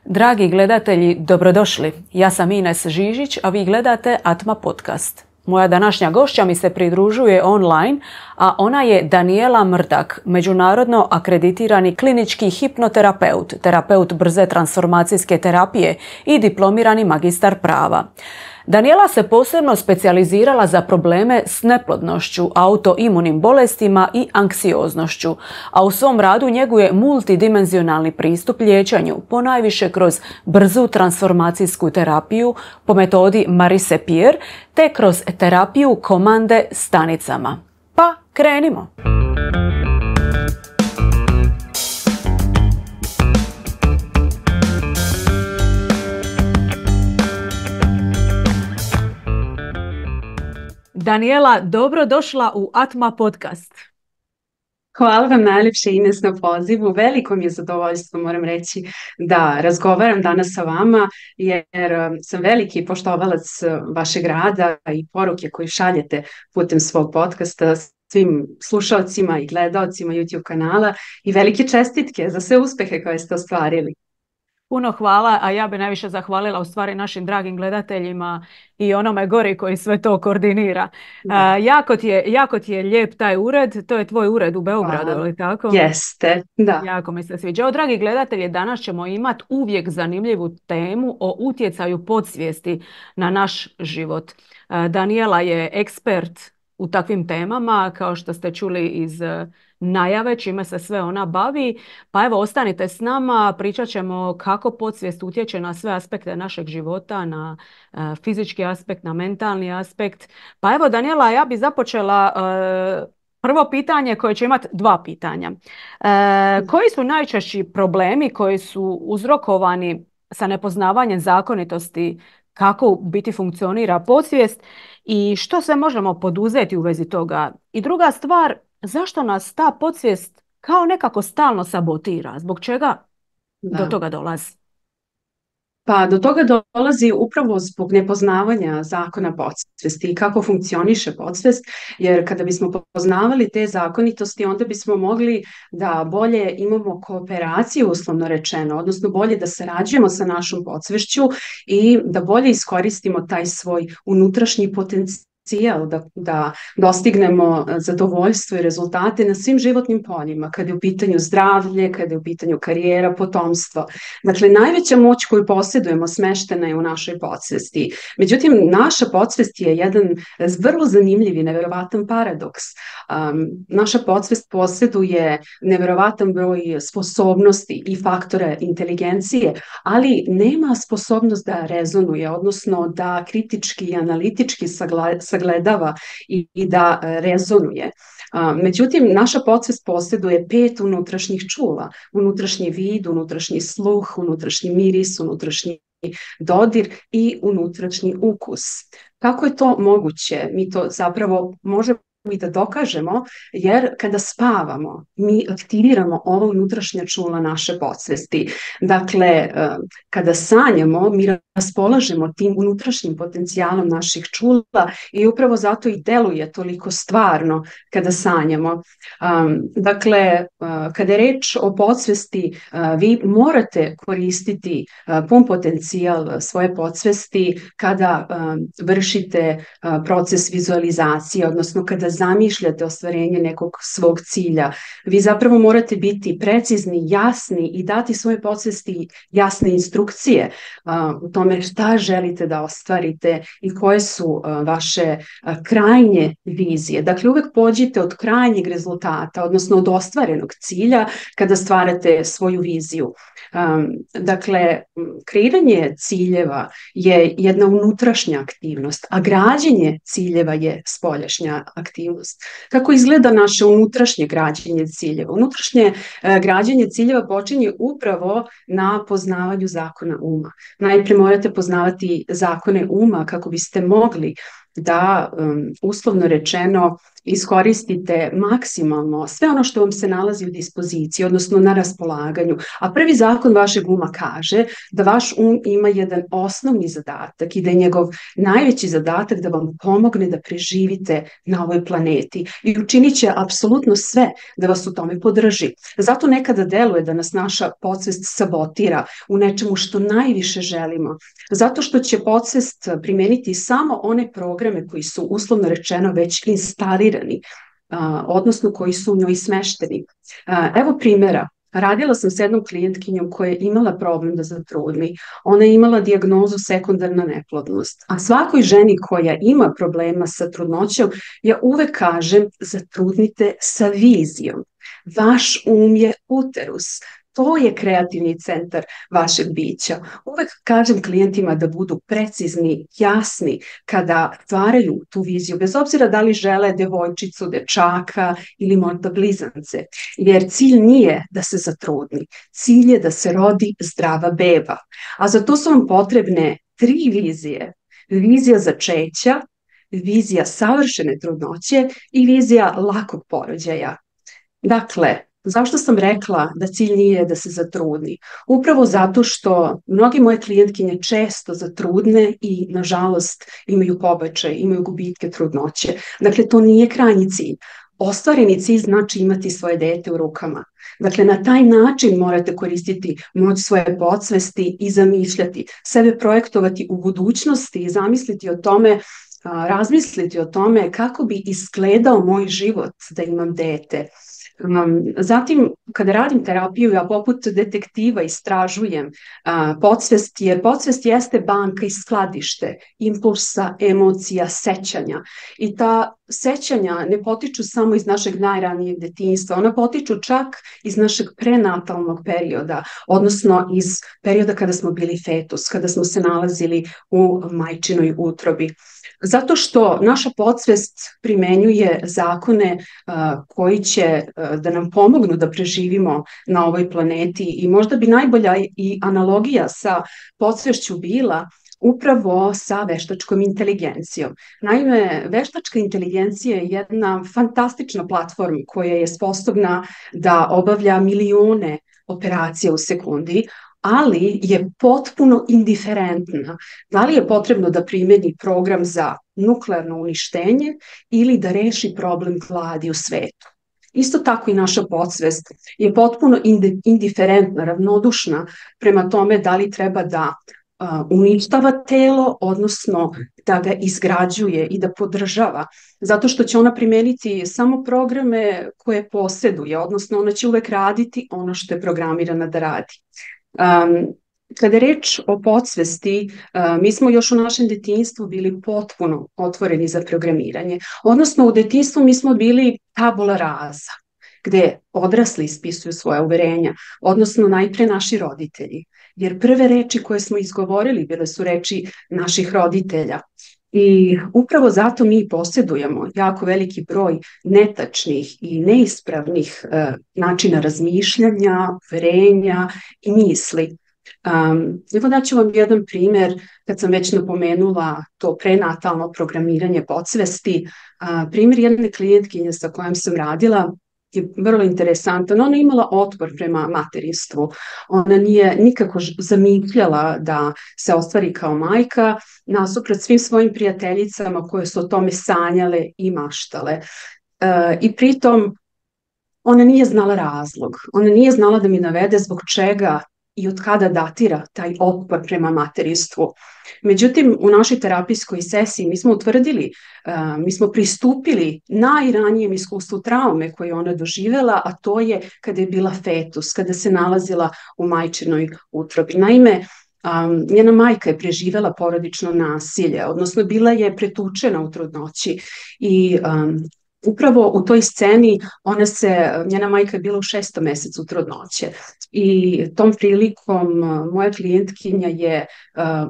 Dragi gledatelji, dobrodošli. Ja sam Ines Žižić, a vi gledate Atma podcast. Moja današnja gošća mi se pridružuje online, a ona je Danijela Mrdak, međunarodno akreditirani klinički hipnoterapeut, terapeut brze transformacijske terapije i diplomirani magistar prava. Danijela se posebno specijalizirala za probleme s neplodnošću, autoimunim bolestima i anksioznošću, a u svom radu njeguje multidimenzionalni pristup liječenju, ponajviše kroz brzu transformacijsku terapiju po metodi Marise Peer, te kroz terapiju komande stanicama. Pa krenimo! Danijela, dobro došla u Atma podcast. Hvala vam najljepše, Ines, na pozivu. Veliko mi je zadovoljstvo, moram reći, da razgovaram danas sa vama, jer sam veliki poštovalac vašeg rada i poruke koje šaljete putem svog podcasta svim slušalcima i gledaocima YouTube kanala i velike čestitke za sve uspehe koje ste ostvarili. Puno hvala, a ja bi najviše zahvalila u stvari našim dragim gledateljima i onome gori koji sve to koordinira. Jako ti je lijep taj ured, to je tvoj ured u Beogradu, ili tako? Jeste, da. Jako mi se sviđa. Dragi gledatelji, danas ćemo imati uvijek zanimljivu temu o utjecaju podsvijesti na naš život. Danijela je ekspert u takvim temama, kao što ste čuli iz najave, čime se sve ona bavi. Pa evo, ostanite s nama, pričat ćemo kako podsvijest utječe na sve aspekte našeg života, na fizički aspekt, na mentalni aspekt. Pa evo, Danijela, ja bi započela prvo pitanje koje će imati dva pitanja. Koji su najčešći problemi koji su uzrokovani sa nepoznavanjem zakonitosti kako u biti funkcionira podsvijest i što sve možemo poduzeti u vezi toga? I druga stvar, zašto nas ta podsvijest kao nekako stalno sabotira? Zbog čega do toga dolazi? Pa do toga dolazi upravo zbog nepoznavanja zakona podsvijesti i kako funkcioniše podsvijest, jer kada bismo poznavali te zakonitosti, onda bismo mogli da bolje imamo kooperaciju, uslovno rečeno, odnosno bolje da sarađujemo sa našom podsvješću i da bolje iskoristimo taj svoj unutrašnji potencijal, da dostignemo zadovoljstvo i rezultate na svim životnim poljima, kada je u pitanju zdravlje, kada je u pitanju karijera, potomstvo. Dakle, najveća moć koju posjedujemo smeštena je u našoj podsvijesti. Međutim, naša podsvijest je jedan vrlo zanimljiv i neverovatan paradoks. Naša podsvijest posjeduje neverovatan broj sposobnosti i faktore inteligencije, ali nema sposobnost da rezonuje, odnosno da kritički i analitički sagledava i da rezonuje. Međutim, naša podsvijest posjeduje 5 unutrašnjih čula: unutrašnji vid, unutrašnji sluh, unutrašnji miris, unutrašnji dodir i unutrašnji ukus. Kako je to moguće? Mi to zapravo možemo i da dokažemo, jer kada spavamo, mi aktiviramo ova unutrašnja čula naše podsvijesti. Dakle, kada sanjamo, mi raspolažemo tim unutrašnjim potencijalom naših čula i upravo zato i deluje toliko stvarno kada sanjamo. Dakle, kada je reč o podsvijesti, vi morate koristiti pun potencijal svoje podsvijesti kada vršite proces vizualizacije, odnosno kada zamišljate ostvarenje nekog svog cilja. Vi zapravo morate biti precizni, jasni i dati svoje podsvijesti jasne instrukcije u tome šta želite da ostvarite i koje su vaše krajnje vizije. Dakle, uvek pođite od krajnjeg rezultata, odnosno od ostvarenog cilja kada stvarate svoju viziju. Dakle, kreiranje ciljeva je jedna unutrašnja aktivnost, a građenje ciljeva je spoljašnja aktivnost. Kako izgleda naše unutrašnje građenje ciljeva? Unutrašnje građenje ciljeva počinje upravo na poznavanju zakona uma. Najprije morate poznavati zakone uma kako biste mogli da uslovno rečeno iskoristite maksimalno sve ono što vam se nalazi u dispoziciji, odnosno na raspolaganju. A prvi zakon vašeg uma kaže da vaš ima jedan osnovni zadatak i da je njegov najveći zadatak da vam pomogne da preživite na ovoj planeti i učinit će apsolutno sve da vas u tome podrži. Zato nekada deluje da nas naša podsvest sabotira u nečemu što najviše želimo. Zato što će podsvest primeniti samo one programe koji su uslovno rečeno već instalirani, odnosno koji su u njoj smešteni. Evo primjera. Radila sam s jednom klijentkinjom koja je imala problem da zatrudni. Ona je imala dijagnozu sekundarna neplodnost. A svakoj ženi koja ima problema sa trudnoćom, ja uvek kažem zatrudnite sa vizijom. Vaš je uterus. To je kreativni centar vašeg bića. Uvek kažem klijentima da budu precizni, jasni kada stvaraju tu viziju, bez obzira da li žele devojčicu, dečaka ili možda blizance. Jer cilj nije da se zatrudni, cilj je da se rodi zdrava beba. A za to su vam potrebne 3 vizije. Vizija začeća, vizija savršene trudnoće i vizija lakog porođaja. Dakle, zašto sam rekla da cilj nije da se zatrudni? Upravo zato što mnogi moje klijentkinje često zatrudne i, nažalost, imaju pobačaj, imaju gubitke trudnoće. Dakle, to nije krajnji cilj. Ostvareni cilj znači imati svoje dete u rukama. Dakle, na taj način morate koristiti moć svoje podsvesti i zamišljati, sebe projektovati u budućnosti i zamisliti o tome, razmisliti o tome kako bi izgledao moj život da imam dete. Zatim, kada radim terapiju, ja poput detektiva istražujem podsvest, jer podsvest jeste banka i skladište impulsa, emocija, sećanja. I ta sećanja ne potiču samo iz našeg najranijeg detinjstva, ona potiču čak iz našeg prenatalnog perioda, odnosno iz perioda kada smo bili fetus, kada smo se nalazili u majčinoj utrobi. Zato što naša podsvest primenjuje zakone koji će da nam pomognu da preživimo na ovoj planeti i možda bi najbolja i analogija sa podsvešću bila upravo sa veštačkom inteligencijom. Naime, veštačka inteligencija je jedna fantastična platforma koja je sposobna da obavlja milione operacija u sekundi, ali je potpuno indiferentna. Da li je potrebno da primeni program za nuklearno uništenje ili da reši problem gladi u svetu. Isto tako i naša podsvest je potpuno indiferentna, ravnodušna prema tome da li treba da uništava telo, odnosno da ga izgrađuje i da podržava, zato što će ona primeniti samo programe koje posjeduje, odnosno ona će uvek raditi ono što je programirana da radi. Kada je reč o podsvesti, mi smo još u našem detinjstvu bili potpuno otvoreni za programiranje, odnosno u detinjstvu mi smo bili tabula rasa, gde odrasli ispisuju svoje uverenja, odnosno najpre naši roditelji, jer prve reči koje smo izgovorili bile su reči naših roditelja. I upravo zato mi posjedujemo jako veliki broj netačnih i neispravnih načina razmišljanja, uverenja i misli. Evo daću vam jedan primjer, kad sam već napomenula to prenatalno programiranje podsvesti. Primjer jedne klijentkinje sa kojom sam radila je vrlo interesantan. Ona je imala otpor prema materinstvu. Ona nije nikako zamišljala da se ostvari kao majka, nasuprot svim svojim prijateljicama koje su o tome sanjale i maštale. I pritom ona nije znala razlog. Ona nije znala da mi navede zbog čega i od kada datira taj otpor prema materinstvu. Međutim, u našoj terapijskoj sesiji mi smo utvrdili, mi smo pristupili najranijem iskustvu traume koje je ona doživjela, a to je kada je bila fetus, kada se nalazila u majčinoj utrobi. Naime, njena majka je preživjela porodično nasilje, odnosno bila je pretučena u trudnoći i upravo u toj sceni njena majka je bila u 6. mesecu trudnoće i tom prilikom moja klijentkinja je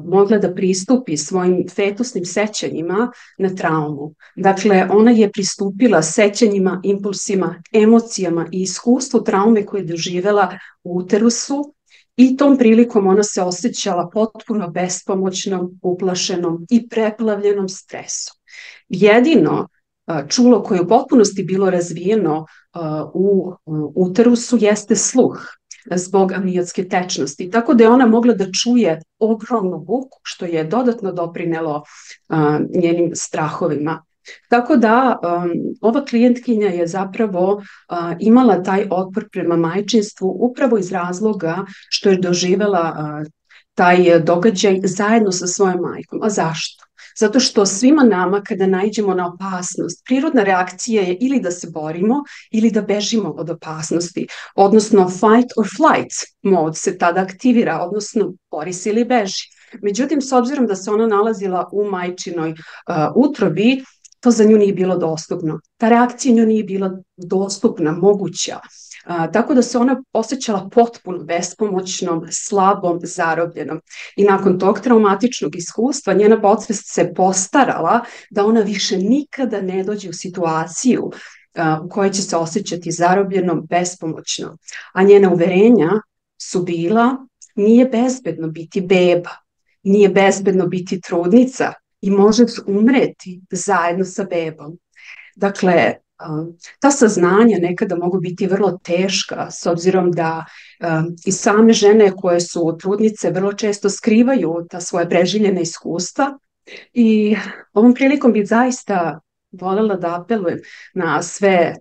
mogla da pristupi svojim fetusnim sećanjima na traumu. Dakle, ona je pristupila sećanjima, impulsima, emocijama i iskustvu traume koje je doživjela u uterusu i tom prilikom ona se osjećala potpuno bespomoćnom, uplašenom i preplavljenom stresom. Jedino čulo koje je u potpunosti bilo razvijeno u uterusu jeste sluh zbog amniotske tečnosti. Tako da je ona mogla da čuje ogromnu buku, što je dodatno doprinelo njenim strahovima. Tako da ova klijentkinja je zapravo imala taj otpor prema majčinstvu upravo iz razloga što je doživela taj događaj zajedno sa svojom majkom. A zašto? Zato što svima nama kada naiđemo na opasnost, prirodna reakcija je ili da se borimo ili da bežimo od opasnosti, odnosno fight or flight mod se tada aktivira, odnosno bori se ili beži. Međutim, s obzirom da se ona nalazila u majčinoj utrobi, to za nju nije bilo dostupno. Ta reakcija nju nije bila dostupna, moguća. Tako da se ona osjećala potpuno bespomoćnom, slabom, zarobljenom. I nakon tog traumatičnog iskustva njena podsvest se postarala da ona više nikada ne dođe u situaciju u kojoj će se osjećati zarobljenom, bespomoćnom. A njena uverenja su bila: nije bezbedno biti beba, nije bezbedno biti trudnica i možeš umreti zajedno sa bebom. Dakle, ta saznanja nekada mogu biti vrlo teška, s obzirom da i same žene koje su trudnice vrlo često skrivaju ta svoja preživljena iskustva. I ovom prilikom bih zaista voljela da apelujem na sve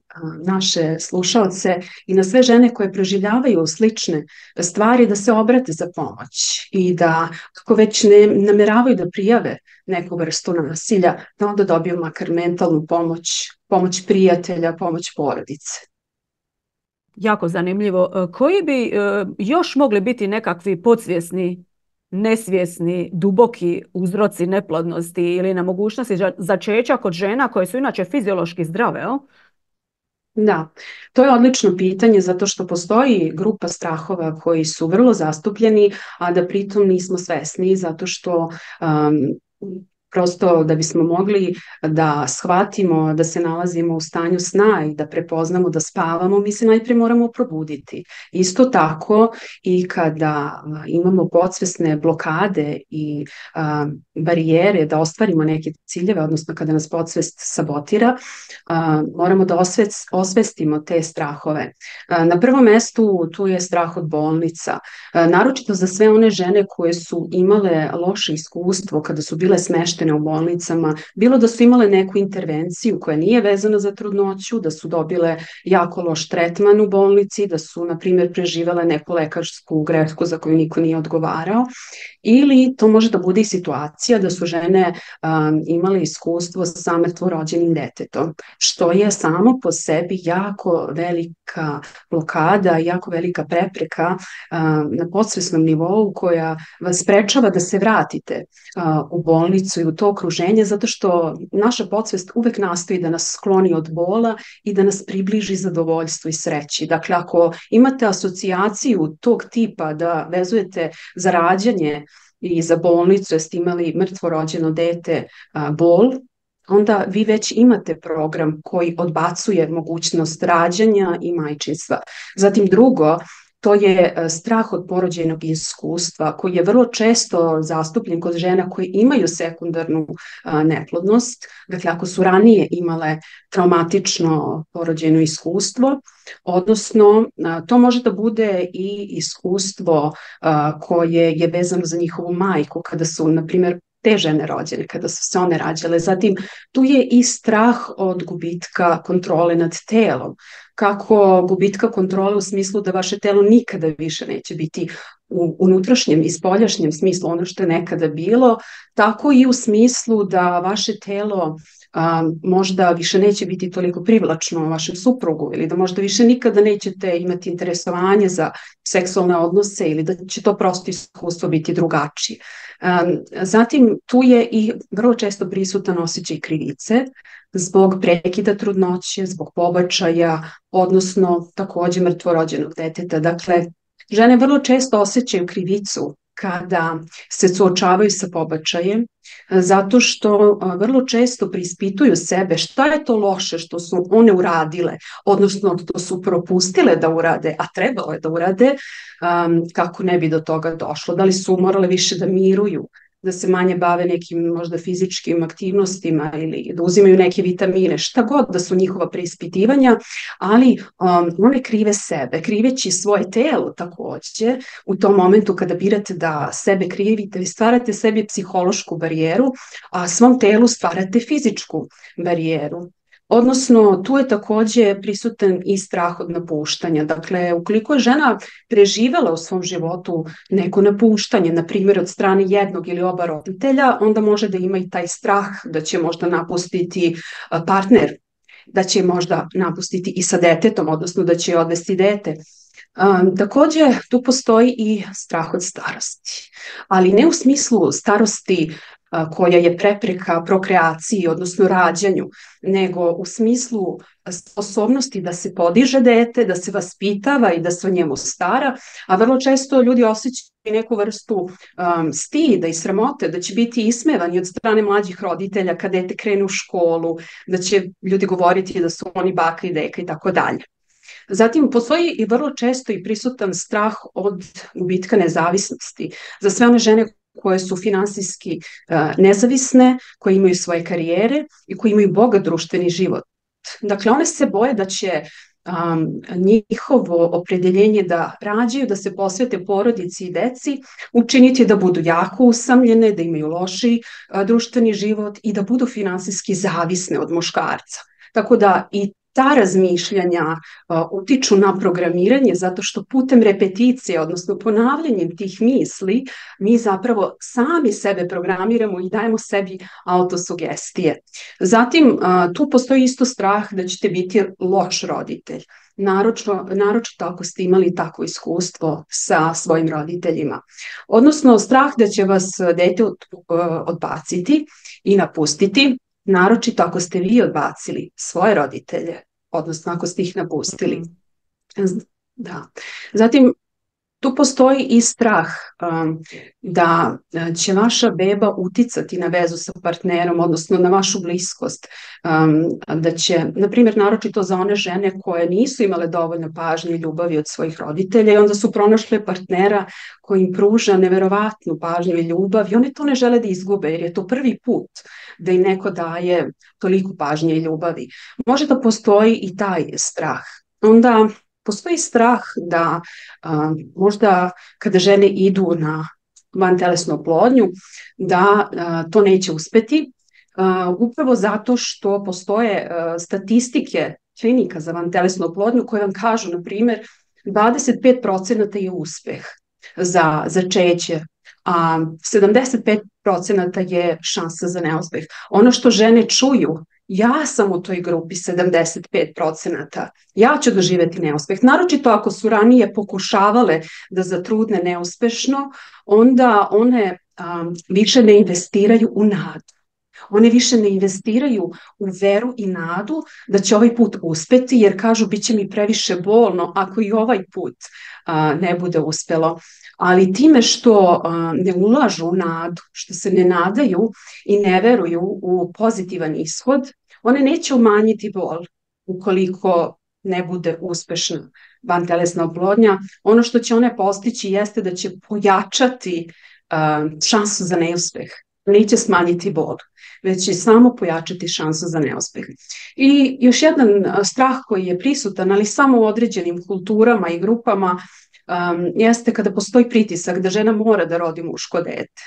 naše slušaoce i na sve žene koje proživljavaju slične stvari da se obrate za pomoć i da, ako već ne nameravaju da prijave neku vrstu nasilja, da onda dobiju makar mentalnu pomoć, pomoć prijatelja, pomoć porodice. Jako zanimljivo. Koji bi još mogli biti nekakvi podsvjesni, nesvjesni, duboki uzroci neplodnosti ili nemogućnosti začeća kod žena koje su inače fiziološki zdrave? Da, to je odlično pitanje zato što postoji grupa strahova koji su vrlo zastupljeni, a da pritom nismo svesni zato što prosto da bismo mogli da shvatimo da se nalazimo u stanju sna i da prepoznamo da spavamo, mi se najprije moramo probuditi. Isto tako i kada imamo podsvesne blokade i barijere da ostvarimo neke ciljeve, odnosno kada nas podsvest sabotira, moramo da osvestimo te strahove. Na prvom mestu tu je strah od bolnica, naročito za sve one žene koje su imale loše iskustvo kada su bile smeštene u bolnicama, bilo da su imale neku intervenciju koja nije vezana za trudnoću, da su dobile jako loš tretman u bolnici, da su, na primjer, preživele neku lekarsku grešku za koju niko nije odgovarao, ili to može da bude i situacija da su žene imale iskustvo sa mrtvorođenim detetom, što je samo po sebi jako velika blokada, jako velika prepreka na podsvesnom nivou koja vas sprečava da se vratite u bolnicu i u to okruženje, zato što naša podsvest uvek nastoji da nas skloni od bola i da nas približi zadovoljstvu i sreći. Dakle, ako imate asocijaciju tog tipa da vezujete za rađanje i za bolnicu, jeste imali mrtvo rođeno dete bol, onda vi već imate program koji odbacuje mogućnost rađanja i majčinstva. Zatim drugo, to je strah od porođajnog iskustva koji je vrlo često zastupljen kod žena koje imaju sekundarnu neplodnost. Dakle, ako su ranije imale traumatično porođajno iskustvo, odnosno to može da bude i iskustvo koje je vezano za njihovu majku kada su, na primjer, te žene rođene, kada su se one rađale. Zatim, tu je i strah od gubitka kontrole nad telom. Kako gubitka kontrole u smislu da vaše telo nikada više neće biti u unutrašnjem i spoljašnjem smislu ono što je nekada bilo, tako i u smislu da vaše telo možda više neće biti toliko privlačno vašem suprugu ili da možda više nikada nećete imati interesovanje za seksualne odnose ili da će to prosto iskustvo biti drugačije. Zatim tu je i vrlo često prisutan osjećaj krivice zbog prekida trudnoće, zbog pobačaja, odnosno takođe mrtvorođenog deteta. Dakle, žene vrlo često osjećaju krivicu kada se suočavaju sa pobačajem, zato što vrlo često preispituju sebe šta je to loše što su one uradile, odnosno što su propustile da urade, a trebalo je da urade, kako ne bi do toga došlo. Da li su morale više da miruju, da se manje bave nekim možda fizičkim aktivnostima ili da uzimaju neke vitamine, šta god da su njihova preispitivanja, ali one krive sebe, kriveći svoje telo takođe. U tom momentu kada birate da sebe krivite, vi stvarate sebi psihološku barijeru, a svom telu stvarate fizičku barijeru. Odnosno, tu je takođe prisutan i strah od napuštanja. Dakle, ukoliko je žena preživela u svom životu neko napuštanje, na primjer od strane jednog ili oba roditelja, onda može da ima i taj strah da će možda napustiti partner, da će možda napustiti i sa detetom, odnosno da će odvesti dete. Takođe, tu postoji i strah od starosti, ali ne u smislu starosti koja je prepreka prokreaciji, odnosno rađanju, nego u smislu sposobnosti da se podiže dete, da se vaspitava i da se o njemu stara, a vrlo često ljudi osjećaju neku vrstu stida i sramote, da će biti ismevani od strane mlađih roditelja kad dete krene u školu, da će ljudi govoriti da su oni baka i deka i tako dalje. Zatim, postoji i vrlo često i prisutan strah od gubitka nezavisnosti za sve one žene koje su finansijski nezavisne, koje imaju svoje karijere i koje imaju bogat društveni život. Dakle, one se boje da će njihovo opredeljenje da rađaju, da se posvete porodici i deci, učiniti da budu jako usamljene, da imaju loši društveni život i da budu finansijski zavisne od muškarca. Tako da i ta razmišljanja utiču na programiranje zato što putem repeticije, odnosno ponavljanjem tih misli, mi zapravo sami sebe programiramo i dajemo sebi autosugestije. Zatim, tu postoji isto strah da ćete biti loš roditelj. Naročito ako ste imali takvo iskustvo sa svojim roditeljima. Odnosno, strah da će vas dete odbaciti i napustiti, naročito ako ste vi odbacili svoje roditelje, odnosno ako ste ih napustili. Da. Zatim, tu postoji i strah da će vaša beba uticati na vezu sa partnerom, odnosno na vašu bliskost, da će, na primjer, naročito za one žene koje nisu imale dovoljno pažnje i ljubavi od svojih roditelja i onda su pronašle partnera koji im pruža neverovatnu pažnju i ljubav i one to ne žele da izgube jer je to prvi put da im neko daje toliko pažnje i ljubavi. Može da postoji i taj strah. Onda postoji strah da možda kada žene idu na vantelesnu oplodnju, da to neće uspeti, upravo zato što postoje statistike klinika za vantelesnu oplodnju koje vam kažu, na primjer, 25% je uspeh za začeće, a 75% je šansa za neuspeh. Ono što žene čuju, ja sam u toj grupi 75%, ja ću doživjeti neuspeh. Naročito ako su ranije pokušavale da zatrudne neuspešno, onda one više ne investiraju u nadu. One više ne investiraju u veru i nadu da će ovaj put uspeti, jer kažu bit će mi previše bolno ako i ovaj put ne bude uspelo. Ali time što ne ulažu u nadu, što se ne nadaju i ne veruju u pozitivan ishod, one neće umanjiti bol ukoliko ne bude uspešna vantelesna oplodnja. Ono što će one postići jeste da će pojačati šansu za neuspeh. Neće smanjiti bol, već će samo pojačati šansu za neuspeh. I još jedan strah koji je prisutan, ali samo u određenim kulturama i grupama, jeste kada postoji pritisak da žena mora da rodi muško dete.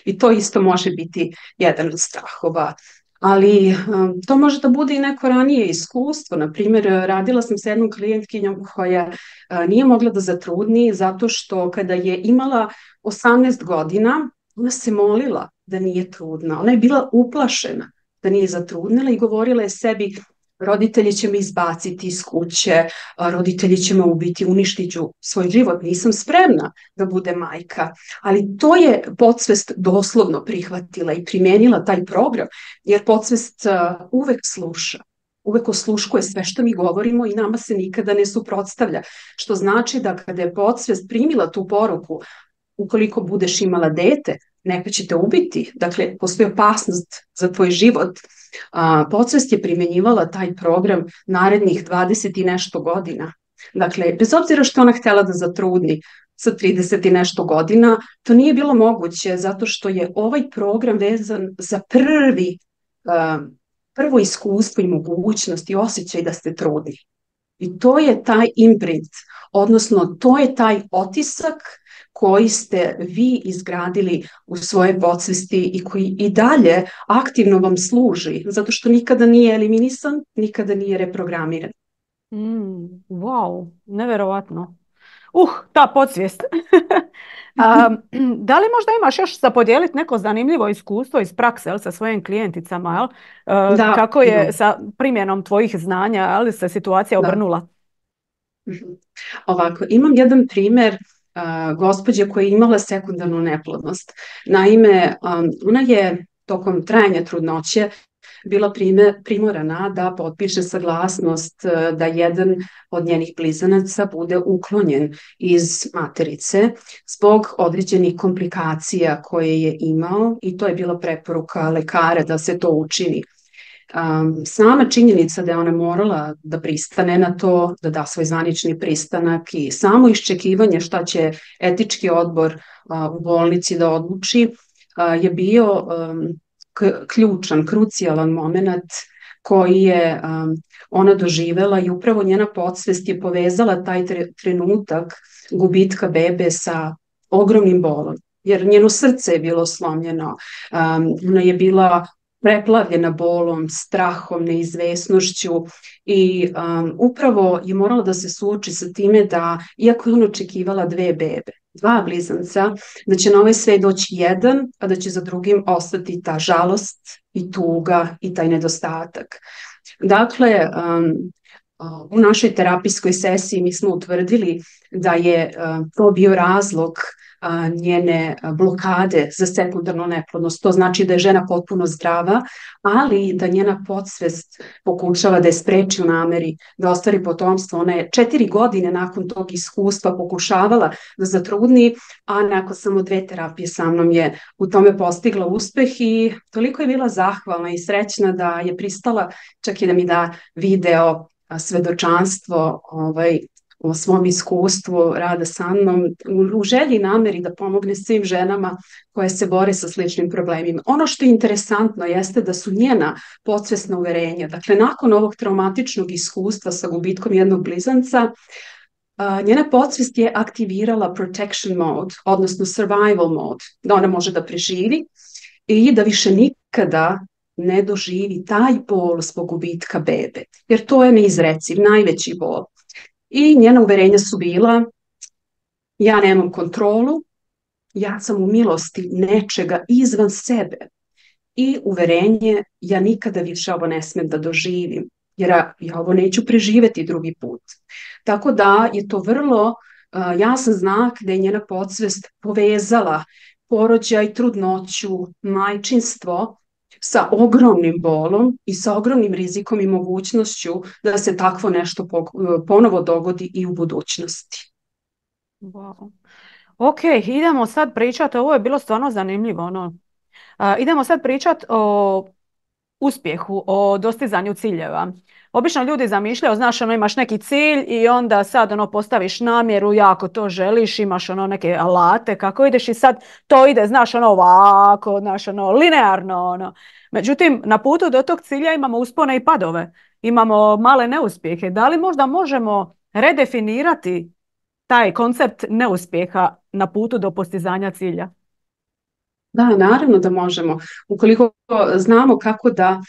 I to isto može biti jedan od strahova. Ali to može da bude i neko ranije iskustvo. Na primjer, radila sam sa jednom klijentkinjom koja nije mogla da zatrudni zato što kada je imala 18 godina, ona se molila da nije trudna. Ona je bila uplašena da nije zatrudnila i govorila je sebi: roditelji će me izbaciti iz kuće, roditelji će me ubiti, uništit ću svoj život, nisam spremna da bude majka. Ali to je podsvest doslovno prihvatila i primijenila taj program, jer podsvest uvek sluša. Uvek osluškuje sve što mi govorimo i nama se nikada ne suprotstavlja. Što znači da kada je podsvest primila tu poruku, ukoliko budeš imala dete, neka će te ubiti, dakle postoji opasnost za tvoj život, podsvest je primjenjivala taj program narednih 20 i nešto godina. Dakle, bez obzira što ona htjela da zatrudni, sa 30 i nešto godina. To nije bilo moguće zato što je ovaj program vezan za prvo iskustvo i mogućnost i osjećaj da ste trudni. I to je taj imprint, odnosno to je taj otisak koji ste vi izgradili u svojoj podsvesti i koji i dalje aktivno vam služi, zato što nikada nije eliminisan, nikada nije reprogramiran. Wow, neverovatno. Ta podsvijest. Da li možda imaš još za podijeliti neko zanimljivo iskustvo iz prakse, jel, sa svojim klijenticama, jel? Da, Kako je sa primjenom tvojih znanja, jel, se situacija obrnula? Ovako, imam jedan primjer gospođe koja je imala sekundarnu neplodnost. Naime, ona je tokom trajanja trudnoće bila primorana da potpiše saglasnost da jedan od njenih blizanaca bude uklonjen iz materice zbog određenih komplikacija koje je imao i to je bila preporuka lekara da se to učini. Sama činjenica da je ona morala da pristane na to, da da svoj zvanični pristanak i samo iščekivanje šta će etički odbor u bolnici da odluči je bio ključan, krucijalan moment koji je ona doživela i upravo njena podsvest je povezala taj trenutak gubitka bebe sa ogromnim bolom, jer njeno srce je bilo slomljeno, ona je bila preplavljena bolom, strahom, neizvesnošću i upravo je morala da se suoči sa time da, iako je ona očekivala 2 bebe, 2 blizanca, da će na ovaj svet doći jedan, a da će za drugim ostati ta žalost i tuga i taj nedostatak. Dakle, u našoj terapijskoj sesiji mi smo utvrdili da je to bio razlog njene blokade za sekundarnu neplodnost. To znači da je žena potpuno zdrava, ali da njena podsvest pokušava da je spreči u nameri da ostvari potomstvo. Ona je 4 godine nakon tog iskustva pokušavala da zatrudni, a nakon samo 2 terapije sa mnom je u tome postigla uspeh i toliko je bila zahvalna i srećna da je pristala čak i da mi da video svedočanstvo o svom iskustvu rada sa mnom u želji i nameri da pomogne svim ženama koje se bore sa sličnim problemima. Ono što je interesantno jeste da su njena podsvesna uverenja, dakle nakon ovog traumatičnog iskustva sa gubitkom jednog blizanca, njena podsvest je aktivirala protection mode, odnosno survival mode, da ona može da preživi i da više nikada ne doživi taj bol zbog gubitka bebe, jer to je neizreciv, najveći bol. I njena uverenja su bila, ja nemam kontrolu, ja sam u milosti nečega izvan sebe. I uverenje, ja nikada više ovo ne smem da doživim, jer ja ovo neću preživeti drugi put. Tako da je to vrlo jasan znak da je njena podsvest povezala porođaj, trudnoću, majčinstvo sa ogromnim bolom i sa ogromnim rizikom i mogućnošću da se takvo nešto ponovo dogodi i u budućnosti. Wow. Ok, idemo sad pričati, ovo je bilo stvarno zanimljivo. Idemo sad pričati o uspjehu, o dostizanju ciljeva. Obično ljudi zamišljaju, znaš, imaš neki cilj i onda sad postaviš namjeru, jako to želiš, imaš neke alate, kako ideš i sad to ide, znaš, ovako, znaš, linearno. Međutim, na putu do tog cilja imamo uspone i padove, imamo male neuspjehe. Da li možda možemo redefinirati taj koncept neuspjeha na putu do postizanja cilja? Da, naravno da možemo. Ukoliko znamo kako da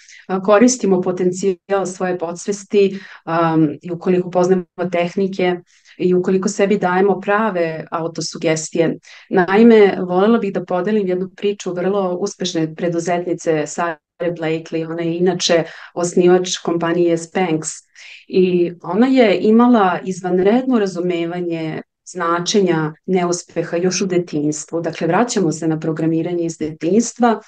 koristimo potencijal svoje podsvesti i ukoliko poznamo tehnike i ukoliko sebi dajemo prave autosugestije. Naime, voljela bih da podelim jednu priču vrlo uspešne preduzetnice Sare Blakely. Ona je inače osnivač kompanije Spanx i ona je imala izvanredno razumevanje značenja neuspeha još u detinjstvu. Dakle, vraćamo se na programiranje iz detinjstva.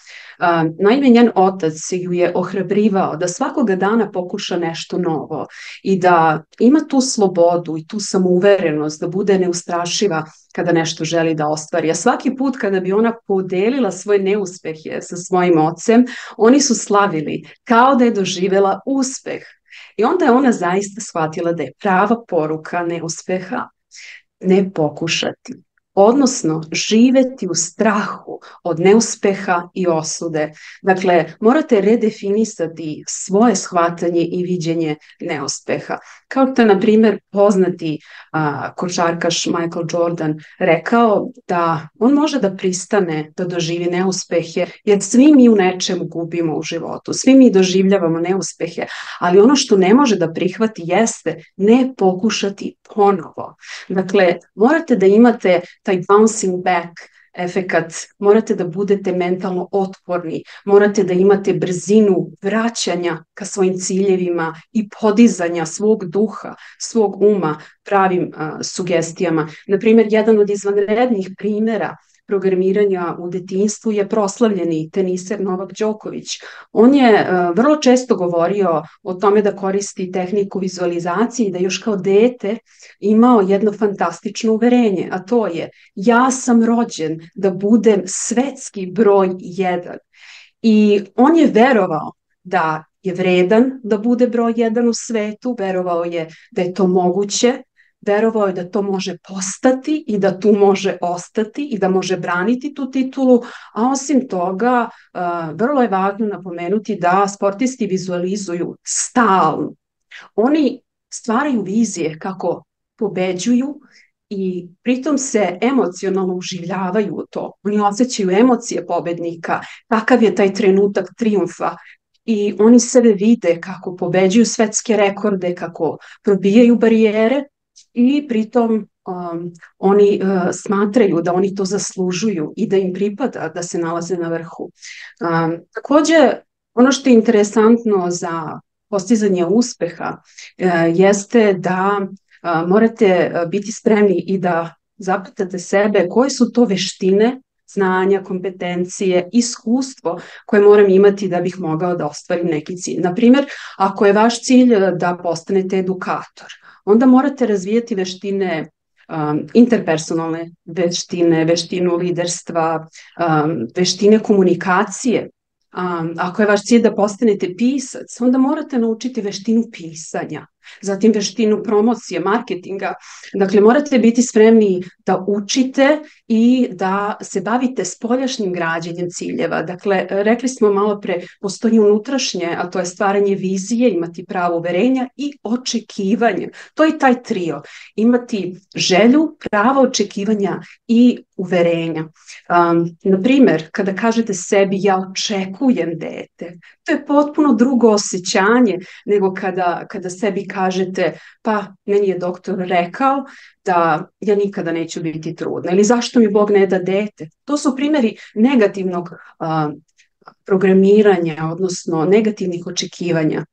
Naime, njen otac ju je ohrabrivao da svakoga dana pokuša nešto novo i da ima tu slobodu i tu samouverenost, da bude neustrašiva kada nešto želi da ostvari. A svaki put kada bi ona podelila svoje neuspehe sa svojim ocem, oni su slavili kao da je doživela uspeh. I onda je ona zaista shvatila da je prava poruka neuspeha ne pokušati, odnosno živeti u strahu od neuspeha i osude. Dakle, morate redefinisati svoje shvatanje i viđenje neuspeha. Kao što je, na primjer, poznati košarkaš Michael Jordan rekao da on može da pristane da doživi neuspehe, jer svi mi u nečemu gubimo u životu, svi mi doživljavamo neuspehe, ali ono što ne može da prihvati jeste ne pokušati ponovo. Dakle, morate da imate taj bouncing back efekat, morate da budete mentalno otporni, morate da imate brzinu vraćanja ka svojim ciljevima i podizanja svog duha, svog uma pravim sugestijama. Naprimjer, jedan od izvanrednih primjera programiranja u detinjstvu je proslavljeni teniser Novak Đoković. On je vrlo često govorio o tome da koristi tehniku vizualizacije i da još kao dete imao jedno fantastično uverenje, a to je: ja sam rođen da budem svetski broj 1. I on je verovao da je vredan da bude broj 1 u svetu, verovao je da je to moguće, verovao je da to može postati i da tu može ostati i da može braniti tu titulu, a osim toga vrlo je važno napomenuti da sportisti vizualizuju stalno. Oni stvaraju vizije kako pobeđuju i pritom se emocionalno uživljavaju u to. Oni osjećaju emocije pobednika, takav je taj trenutak trijumfa. I oni sebe vide kako pobeđuju svetske rekorde, kako probijaju barijere, i pritom oni smatraju da oni to zaslužuju i da im pripada da se nalaze na vrhu. Također, ono što je interesantno za postizanje uspeha jeste da morate biti spremni i da zapitate sebe koje su to veštine, znanja, kompetencije, iskustvo koje moram imati da bih mogao da ostvarim neki cilj. Naprimjer, ako je vaš cilj da postanete edukator, onda morate razvijati veštine, interpersonalne veštine, veštinu liderstva, veštine komunikacije. Ako je vaš cilj da postanete pisac, onda morate naučiti veštinu pisanja, zatim veštinu promocije, marketinga. Dakle, morate biti spremni da učite i da se bavite spoljašnjim građenjem ciljeva. Dakle, rekli smo malo pre, postoji unutrašnje, a to je stvaranje vizije, imati pravo uverenja i očekivanje. To je taj trio. Imati želju, pravo očekivanja i uverenja. Naprimjer, kada kažete sebi ja očekujem dete, to je potpuno drugo osjećanje nego kada sebi kažete pa meni je doktor rekao da ja nikada neću biti trudna ili zašto mi Bog ne da dete. To su primjeri negativnog programiranja, odnosno negativnih očekivanja.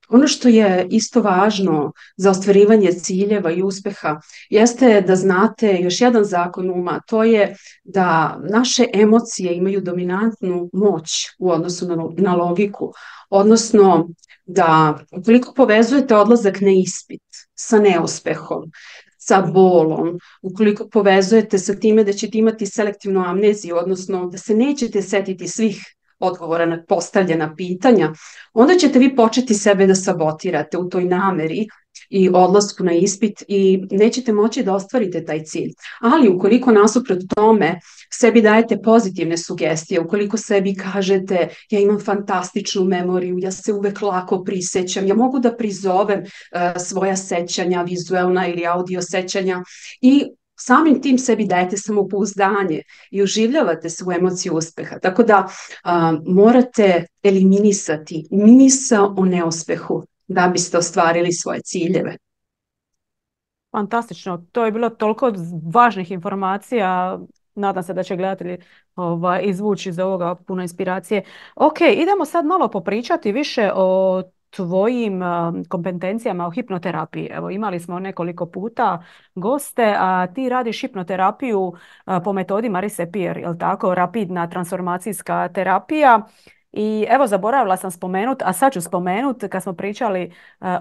Ono što je isto važno za ostvarivanje ciljeva i uspeha jeste da znate još jedan zakon uma, to je da naše emocije imaju dominantnu moć u odnosu na logiku, odnosno da ukoliko povezujete odlazak na ispit sa neuspehom, sa bolom, ukoliko povezujete sa time da ćete imati selektivnu amneziju, odnosno da se nećete setiti svih odgovora na postavljena pitanja, onda ćete vi početi sebe da sabotirate u toj nameri i odlasku na ispit i nećete moći da ostvarite taj cilj. Ali ukoliko nasuprot tome sebi dajete pozitivne sugestije, ukoliko sebi kažete ja imam fantastičnu memoriju, ja se uvek lako prisećam, ja mogu da prizovem svoja sećanja, vizuelna ili audio sećanja i samim tim sebi dajete samopouzdanje i uživljavate se u emociju uspeha. Tako da morate eliminisati misao o neuspehu da biste ostvarili svoje ciljeve. Fantastično. To je bilo toliko važnih informacija. Nadam se da će gledatelji izvući iz ovoga puno inspiracije. Ok, idemo sad malo popričati više o tvojim kompetencijama o hipnoterapiji. Evo, imali smo nekoliko puta goste, a ti radiš hipnoterapiju po metodi Marise Peer, je li tako? Rapidna transformacijska terapija. I evo, zaboravila sam spomenuti, a sad ću spomenuti kad smo pričali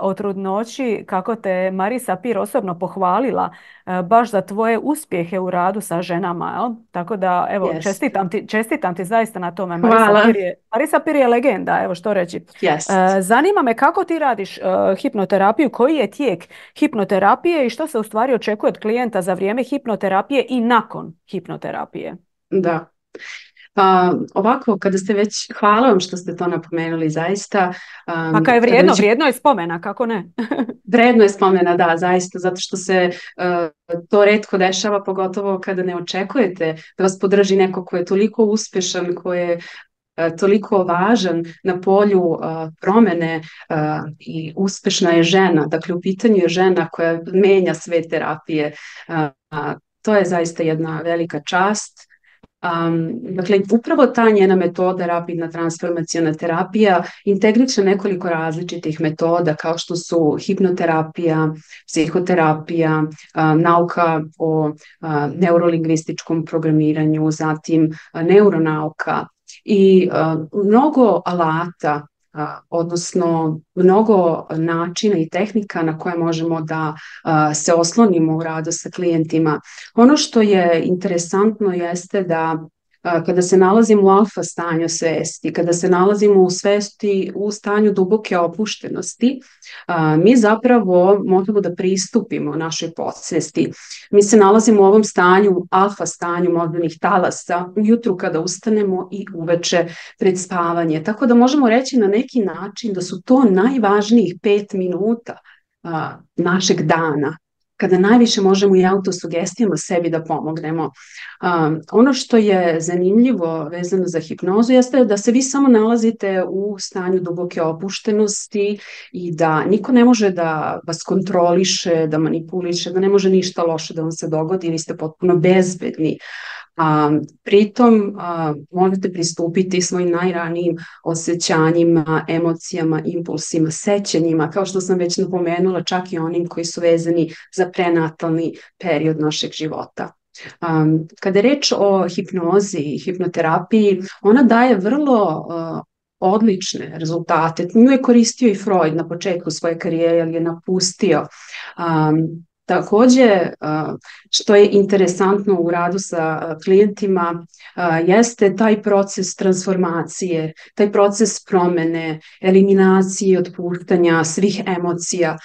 o trudnoći, kako te Marisa Peer osobno pohvalila baš za tvoje uspjehe u radu sa ženama. Jel? Tako da, evo, Jest. čestitam ti zaista na tome. Hvala. Marisa Peer je legenda, evo što reći. Jest. Zanima me kako ti radiš hipnoterapiju, koji je tijek hipnoterapije i što se u stvari očekuje od klijenta za vrijeme hipnoterapije i nakon hipnoterapije. Da. Ovako, kada ste već, hvala vam što ste to napomenuli, zaista. Pa kaj je Kada već vrijedno je spomena, kako ne? vredno je spomena, da, zaista, zato što se to retko dešava, pogotovo kada ne očekujete da vas podrži neko ko je toliko uspešan, ko je toliko važan na polju promene i uspešna je žena. Dakle, u pitanju je žena koja menja sve terapije. To je zaista jedna velika čast. Dakle, upravo ta njena metoda, rapidna transformaciona terapija, integriše nekoliko različitih metoda kao što su hipnoterapija, psihoterapija, nauka o neurolingvističkom programiranju, zatim neuronauka i mnogo alata, odnosno mnogo načina i tehnika na koje možemo da se oslonimo u radu sa klijentima. Ono što je interesantno jeste da kada se nalazimo u alfa stanju svesti, kada se nalazimo u svesti u stanju duboke opuštenosti, mi zapravo možemo da pristupimo našoj podsvesti. Mi se nalazimo u ovom stanju, alfa stanju moždanih talasa, ujutru kada ustanemo i uveče pred spavanje. Tako da možemo reći na neki način da su to najvažnijih 5 minuta našeg dana, kada najviše možemo i autosugestijama sebi da pomognemo. Ono što je zanimljivo vezano za hipnozu jeste da se vi samo nalazite u stanju duboke opuštenosti i da niko ne može da vas kontroliše, da manipuliše, da ne može ništa loše da vam se dogodi, vi ste potpuno bezbedni. Pritom možete pristupiti svojim najranijim osjećanjima, emocijama, impulsima, sećanjima, kao što sam već napomenula, čak i onim koji su vezani za prenatalni period našeg života. Kada je reč o hipnozi i hipnoterapiji, ona daje vrlo odlične rezultate. Nju je koristio i Freud na početku svoje karijere, ali je napustio. Takođe, što je interesantno u radu sa klijentima, jeste taj proces transformacije, taj proces promene, eliminacije, otpuštanja svih emocija.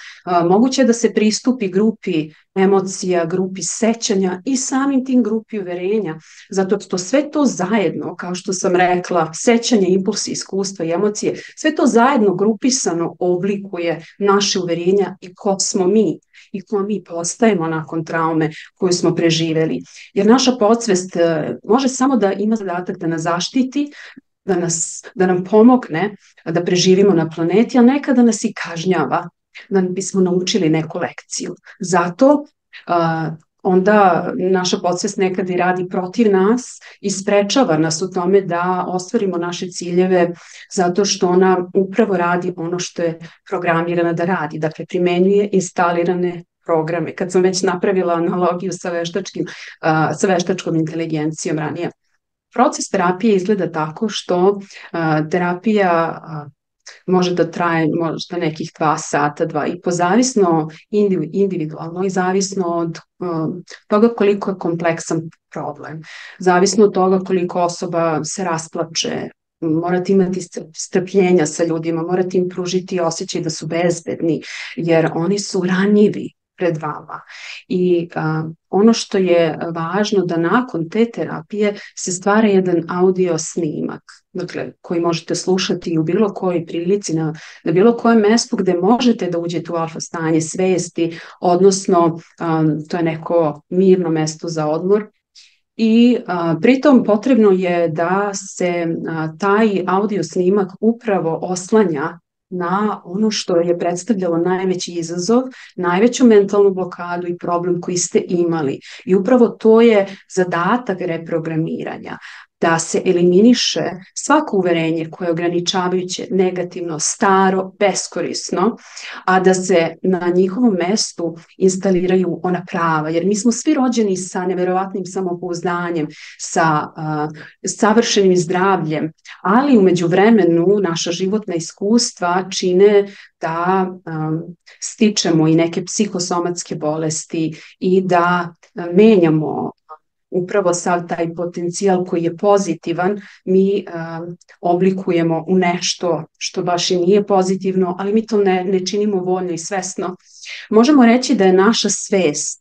Moguće je da se pristupi grupi emocija, grupi sećanja i samim tim grupi uverenja, zato što sve to zajedno, kao što sam rekla, sećanje, impulsi, iskustva i emocije, sve to zajedno grupisano oblikuje naše uverenja i ko smo mi i ko mi postajemo nakon traume koju smo preživeli. Jer naša podsvest može samo da ima zadatak da nas zaštiti, da nam pomogne da preživimo na planeti, a nekada nas i kažnjava, da bismo naučili neku lekciju. Zato onda naša podsvest nekada i radi protiv nas i sprečava nas u tome da ostvarimo naše ciljeve, zato što ona upravo radi ono što je programirana da radi. Dakle, primenjuje instalirane programe. Kad sam već napravila analogiju sa veštačkom inteligencijom ranije. Proces terapije izgleda tako što terapija može da traje možda nekih 2 sata, 2,5, zavisno individualno i zavisno od toga koliko je kompleksan problem. Zavisno od toga koliko osoba se rasplače, morate imati strpljenja sa ljudima, morate im pružiti osjećaj da su bezbedni, jer oni su ranjivi pred vama. I ono što je važno da nakon te terapije se stvara jedan audio snimak, dakle, koji možete slušati u bilo kojoj prilici, na bilo kojem mestu gde možete da uđete u alfa stanje svesti, odnosno to je neko mirno mesto za odmor. I pritom potrebno je da se taj audio snimak upravo oslanja na ono što je predstavljalo najveći izazov, najveću mentalnu blokadu i problem koji ste imali. I upravo to je zadatak reprogramiranja. da se eliminiše svako uverenje koje je ograničavajuće, negativno, staro, beskorisno, a da se na njihovom mestu instaliraju ona prava. Jer mi smo svi rođeni sa neverovatnim samopouzdanjem, sa savršenim zdravljem, ali u međuvremenu naša životna iskustva čine da stičemo i neke psihosomatske bolesti i da menjamo upravo sav taj potencijal koji je pozitivan, mi oblikujemo u nešto što baš i nije pozitivno, ali mi to ne činimo voljno i svesno. Možemo reći da je naša svest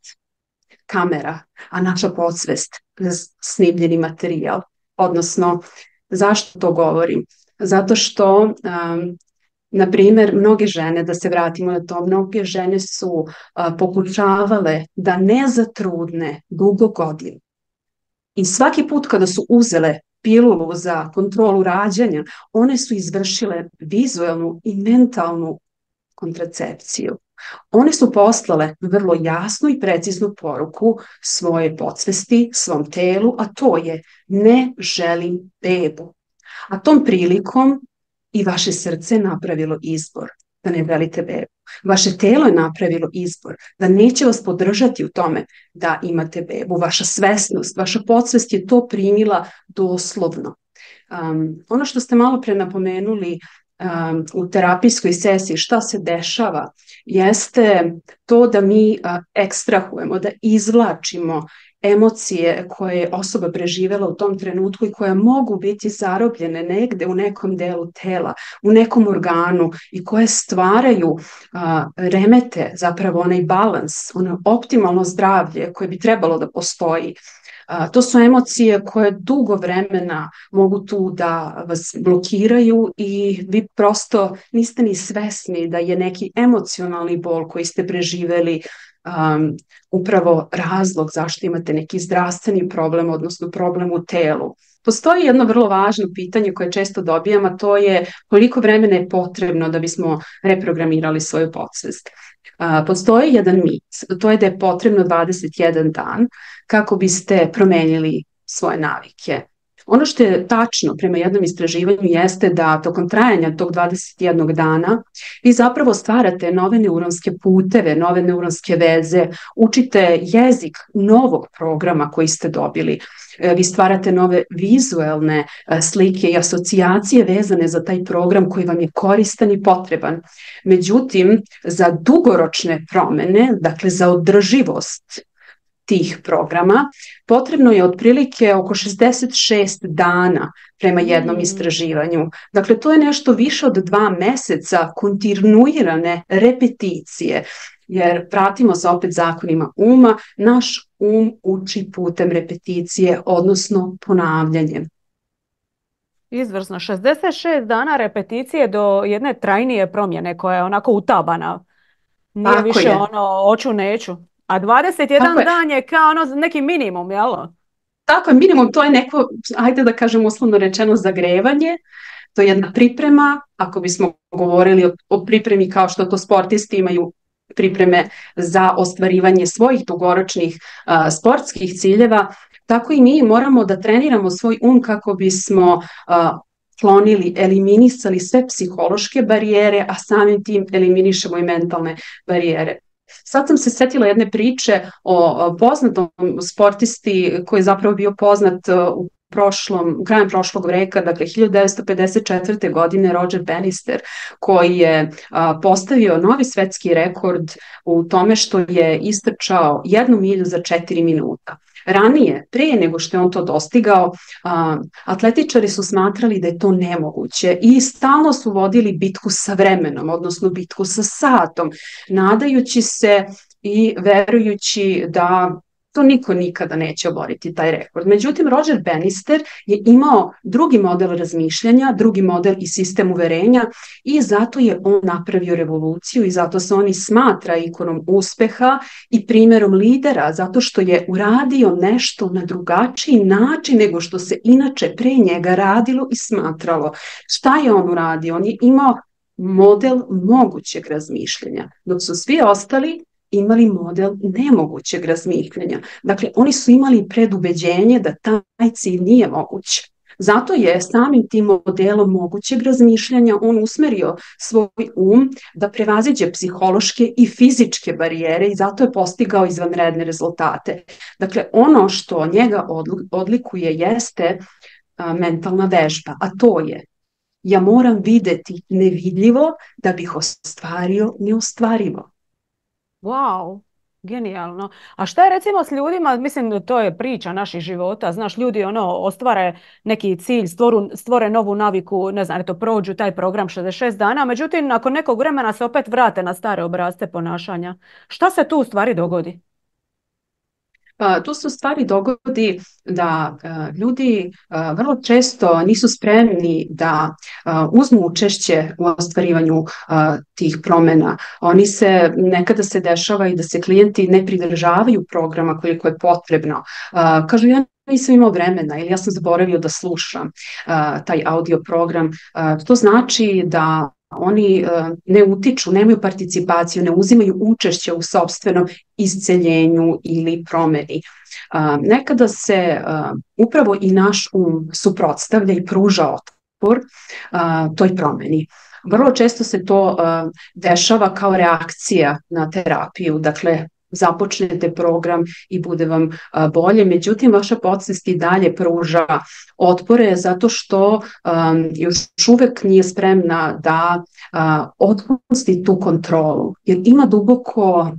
kamera, a naša podsvest snimljeni materijal. Odnosno, zašto to govorim? Zato što na primjer, mnoge žene, da se vratimo na to, mnoge žene su pokušavale da ne zatrudne dugo godina. I svaki put kada su uzele pilulu za kontrolu rađanja, one su izvršile vizualnu i mentalnu kontracepciju. One su poslale vrlo jasnu i preciznu poruku svoje podsvesti, svom telu, a to je ne želim bebu. A tom prilikom i vaše srce napravilo izbor da ne želite bebu. Vaše telo je napravilo izbor da neće vas podržati u tome da imate bebu. Vaša svesnost, vaša podsvest je to primila doslovno. Ono što ste malo pre napomenuli u terapijskoj sesiji, šta se dešava, jeste to da mi ekstrahujemo, da izvlačimo emocije koje je osoba preživela u tom trenutku i koje mogu biti zarobljene negde u nekom delu tela, u nekom organu i koje stvaraju, remete zapravo onaj balans, ono optimalno zdravlje koje bi trebalo da postoji. To su emocije koje dugo vremena mogu tu da vas blokiraju i vi prosto niste ni svesni da je neki emocionalni bol koji ste preživeli upravo razlog zašto imate neki zdravstveni problem, odnosno problem u telu. Postoji jedno vrlo važno pitanje koje često dobijam, a to je koliko vremena je potrebno da bismo reprogramirali svoju podsvest. Postoji jedan mit, to je da je potrebno 21 dan kako biste promenili svoje navike. Ono što je tačno prema jednom istraživanju jeste da tokom trajanja tog 21 dana vi zapravo stvarate nove neuronske puteve, nove neuronske veze, učite jezik novog programa koji ste dobili. Vi stvarate nove vizuelne slike i asocijacije vezane za taj program koji vam je koristan i potreban. Međutim, za dugoročne promene, dakle za održivost tih programa, potrebno je otprilike oko 66 dana prema jednom istraživanju. Dakle, to je nešto više od 2 meseca kontinuirane repeticije, jer pratimo se opet zakonima uma, naš uči putem repeticije, odnosno ponavljanjem. Izvrsno, 66 dana repeticije do jedne trajnije promjene koja je onako utabana. Nije Tako više je. ono hoću neću. A 21 dan je kao ono neki minimum, jel? Tako je, minimum, to je neko, ajde da kažem uslovno rečeno, zagrevanje, to je jedna priprema, ako bismo govorili o pripremi kao što to sportisti imaju pripreme za ostvarivanje svojih dugoročnih sportskih ciljeva, tako i mi moramo da treniramo svoj kako bismo klonili, eliminisali sve psihološke barijere, a samim tim eliminišemo i mentalne barijere. Sad sam se setila jedne priče o poznatom sportisti koji je zapravo bio poznat krajem prošlog veka, dakle 1954. godine, Roger Bannister, koji je postavio novi svetski rekord u tome što je istrčao 1 milju za 4 minuta. Ranije, prije nego što je on to dostigao, atletičari su smatrali da je to nemoguće i stalno su vodili bitku sa vremenom, odnosno bitku sa satom, nadajući se i verujući da to niko nikada neće oboriti taj rekord. Međutim, Roger Bannister je imao drugi model razmišljanja, drugi model i sistem uverenja i zato je on napravio revoluciju i zato se on i smatra ikonom uspeha i primjerom lidera, zato što je uradio nešto na drugačiji način nego što se inače pre njega radilo i smatralo. Šta je on uradio? On je imao model mogućeg razmišljanja, dok su svi ostali imali model nemogućeg razmišljanja. Dakle, oni su imali predubeđenje da taj cilj nije moguć. Zato je samim tim modelom mogućeg razmišljanja on usmerio svoj da prevaziđe psihološke i fizičke barijere i zato je postigao izvanredne rezultate. Dakle, ono što njega odlikuje jeste mentalna vežba, a to je ja moram videti nevidljivo da bih ostvario neostvarivo. Wow, genijalno. A šta je recimo s ljudima, mislim da to je priča naših života, znaš, ljudi ostvare neki cilj, stvore novu naviku, ne znam, prođu taj program 66 dana, međutim nakon nekog vremena se opet vrate na stare obrasce ponašanja. Šta se tu u stvari dogodi? Pa tu se u stvari dogodi da ljudi vrlo često nisu spremni da uzmu učešće u ostvarivanju tih promjena. Nekada se dešava i da se klijenti ne pridržavaju programa koliko je potrebno. Kažu ja nisam imao vremena ili ja sam zaboravio da slušam taj audio program. To znači da oni ne utiču, nemaju participaciju, ne uzimaju učešće u sopstvenom isceljenju ili promjeni. Nekada se upravo i naš suprotstavlja i pruža otpor toj promjeni. Vrlo često se to dešava kao reakcija na terapiju, dakle započnete program i bude vam bolje, međutim vaša podsvest i dalje pruža otpore zato što još uvek nije spremna da otpusti tu kontrolu, jer ima duboko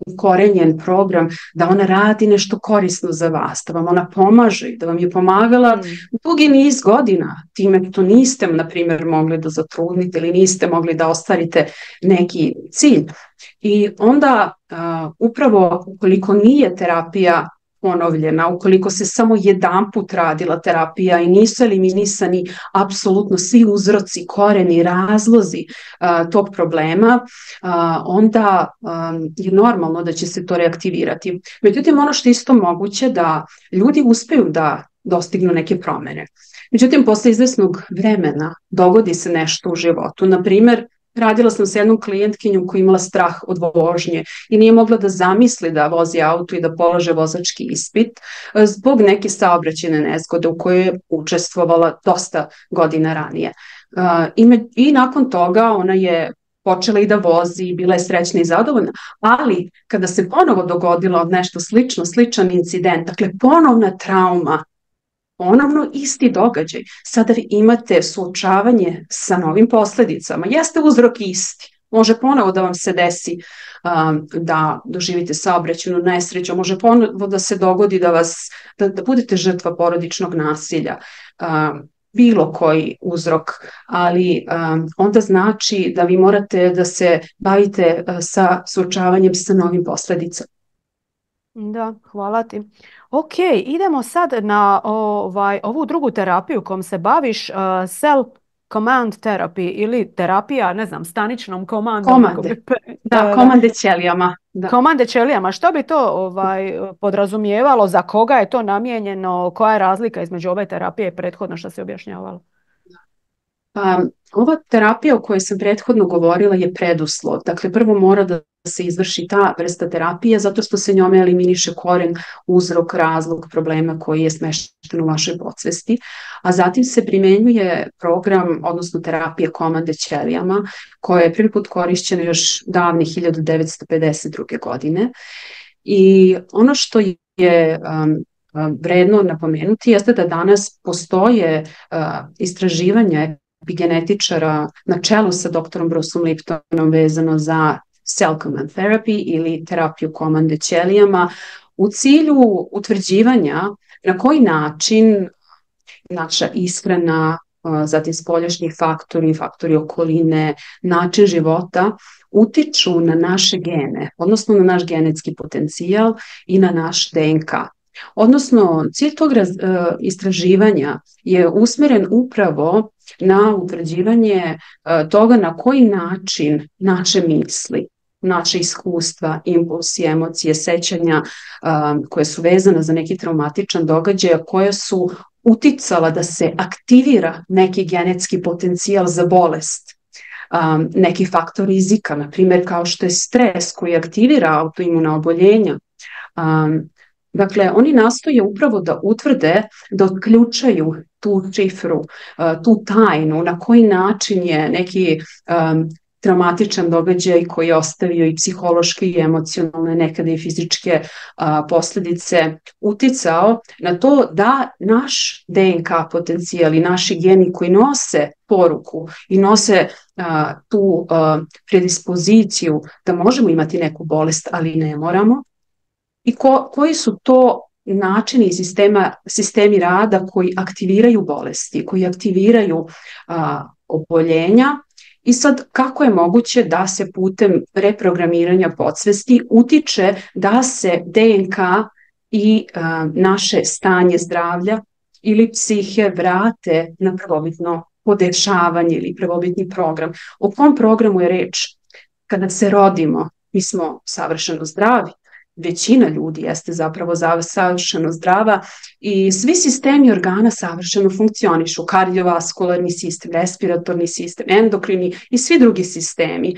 ukorenjen program da ona radi nešto korisno za vas, da vam ona pomaže, da vam je pomagala dugi niz godina, time što niste, na primjer, mogli da zatrudnite ili niste mogli da ostvarite neki cilj. I onda upravo ukoliko nije terapija ponovljena, ukoliko se samo jedanput radila terapija i nisu eliminisani apsolutno svi uzroci, koreni, razlozi tog problema, onda je normalno da će se to reaktivirati. Međutim, ono što je isto moguće da ljudi uspeju da dostignu neke promjene. Međutim, posle izvesnog vremena dogodi se nešto u životu. Na primjer, radila sam sa jednom klijentkinjom koja je imala strah od vožnje i nije mogla da zamisli da vozi auto i da polaže vozački ispit zbog neke saobraćajne nezgode u kojoj je učestvovala dosta godina ranije. I nakon toga ona je počela i da vozi i bila je srećna i zadovoljna, ali kada se ponovo dogodilo nešto sličan incident, dakle ponovna trauma, ponovno isti događaj, sada vi imate suočavanje sa novim posljedicama. Jeste uzrok isti. Može ponovo da vam se desi da doživite saobraćajnu nesreću, može ponovo da se dogodi da budete žrtva porodičnog nasilja, bilo koji uzrok, ali onda znači da vi morate da se bavite sa suočavanjem sa novim posljedicama. Da, hvala ti. Ok, idemo sad na ovu drugu terapiju kojom se baviš, self command therapy ili terapija, ne znam, staničnom komandom. Komande ćelijama. Komande ćelijama. Što bi to podrazumijevalo, za koga je to namijenjeno, koja je razlika između ove terapije i prethodno što si objašnjavala? Ova terapija o kojoj sam prethodno govorila je preduslov. Dakle, prvo mora da se izvrši ta vrsta terapije zato što se njome eliminiše koren, uzrok, razlog problema koji je smešten u vašoj podsvesti, a zatim se primenjuje program, odnosno terapija komande ćelijama, koja je prvi put korišćena još davne 1952. godine. I ono što je vredno napomenuti jeste da danas postoje istraživanja epigenetičara na čelu sa doktorom Bruceom Liptonom vezano za cell command therapy ili terapiju komande ćelijama u cilju utvrđivanja na koji način naša ishrana, zatim spoljašnji faktori okoline, način života utiču na naše gene, odnosno na naš genetski potencijal i na naš DNK. Odnosno, cilj tog istraživanja je usmjeren upravo na utvrđivanje toga na koji način naše misli, naše iskustva, impulsi, emocije, sećanja koje su vezane za neki traumatičan događaj, koje su uticala da se aktivira neki genetski potencijal za bolest. neki faktor rizika, na primjer kao što je stres koji aktivira autoimuna oboljenja. Dakle, oni nastoje upravo da utvrde, da otključaju tu šifru, tu tajnu, na koji način je neki traumatičan događaj koji je ostavio i psihološke i emocionalne, nekada i fizičke posljedice uticao na to da naš DNK potencijal i naši geni koji nose poruku i nose tu predispoziciju da možemo imati neku bolest, ali ne moramo, i koji su to načini i sistemi rada koji aktiviraju bolesti, koji aktiviraju oboljenja. I sad kako je moguće da se putem reprogramiranja podsvesti utiče da se DNK i naše stanje zdravlja ili psihe vrate na prvobitno podešavanje ili prvobitni program. O kom programu je reč? Kada se rodimo, mi smo savršeno zdravi. Većina ljudi jeste zapravo savršeno zdrava i svi sistemi organa savršeno funkcionišu. Kardiovaskularni sistem, respiratorni sistem, endokrini i svi drugi sistemi.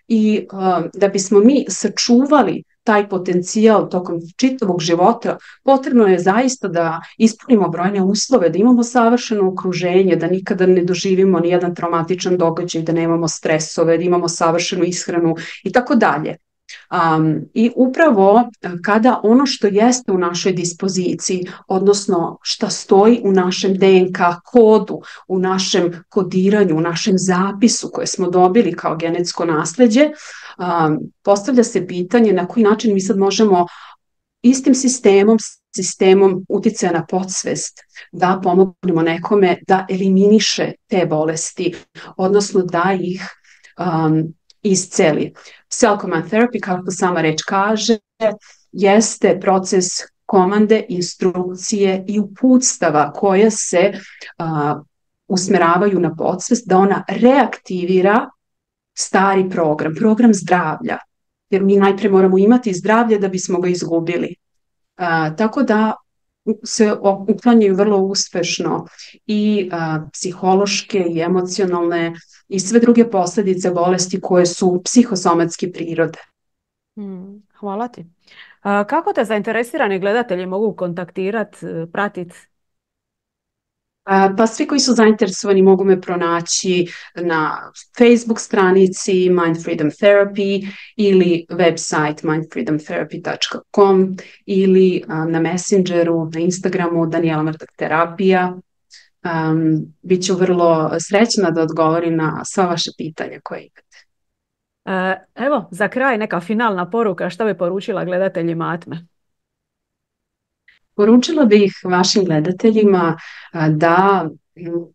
I da bismo mi sačuvali taj potencijal tokom čitavog života, potrebno je zaista da ispunimo brojne uslove, da imamo savršeno okruženje, da nikada ne doživimo ni jedan traumatičan događaj, da nemamo stresove, da imamo savršenu ishranu i tako dalje. I upravo kada ono što jeste u našoj dispoziciji, odnosno što stoji u našem DNK kodu, u našem kodiranju, u našem zapisu koje smo dobili kao genetsko nasleđe, postavlja se pitanje na koji način mi sad možemo istim sistemom uticaja na podsvest da pomognemo nekome da eliminiše te bolesti, odnosno da ih isceli. Cell command therapy, kako sama reč kaže, jeste proces komande, instrukcije i uputstava koje se usmeravaju na podsvest da ona reaktivira stari program zdravlja. Jer mi najprije moramo imati zdravlje da bismo ga izgubili. Tako da se uklanjaju vrlo uspešno i psihološke i emocionalne i sve druge posljedice bolesti koje su psihosomatske prirode. Hvala ti. Kako te zainteresirani gledatelji mogu kontaktirati, pratiti? Pa svi koji su zainteresovani mogu me pronaći na Facebook stranici Mind Freedom Therapy ili website mindfreedomtherapy.com ili na Messengeru, na Instagramu Danijela Mrdak terapija. Biću vrlo srećna da odgovorim na sva vaša pitanja koje imate. Evo, za kraj neka finalna poruka, šta bi poručila gledateljima Atme? Poručila bih vašim gledateljima da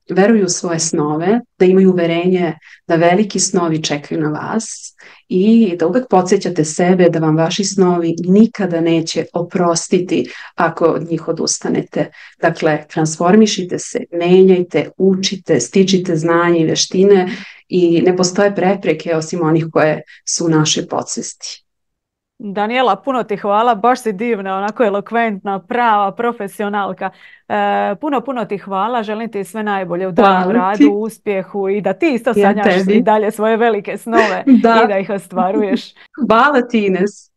veruju u svoje snove, da imaju uverenje da veliki snovi čekaju na vas i da uvek podsjećate sebe da vam vaši snovi nikada neće oprostiti ako od njih odustanete. Dakle, transformišite se, menjajte, učite, stičite znanje i veštine i ne postoje prepreke osim onih koje su u našoj podsvesti. Danijela, puno ti hvala, baš si divna, onako elokventna, prava, profesionalka. Puno ti hvala, želim ti sve najbolje u daljnjem radu, uspjehu i da ti isto sanjaš i dalje svoje velike snove i da ih ostvaruješ. Hvala ti, Ines.